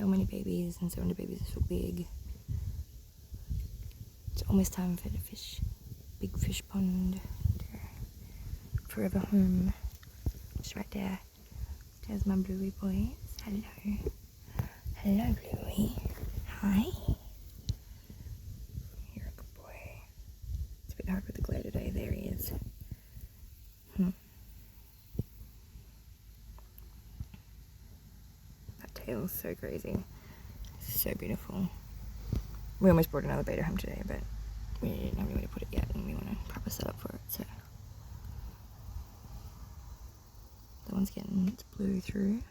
so many babies, and so many babies are so big. It's almost time for the fish. Big fish pond. Their forever home. Just right there. There's my bluey boys. Hello. Hello, Bluey. Hi. You're a good boy. It's a bit hard with the glare today. There he is. That tail's so crazy. So beautiful. We almost brought another beta home today, but we didn't have anywhere to put it yet, and we want a proper setup for it, so. That one's getting its blue through.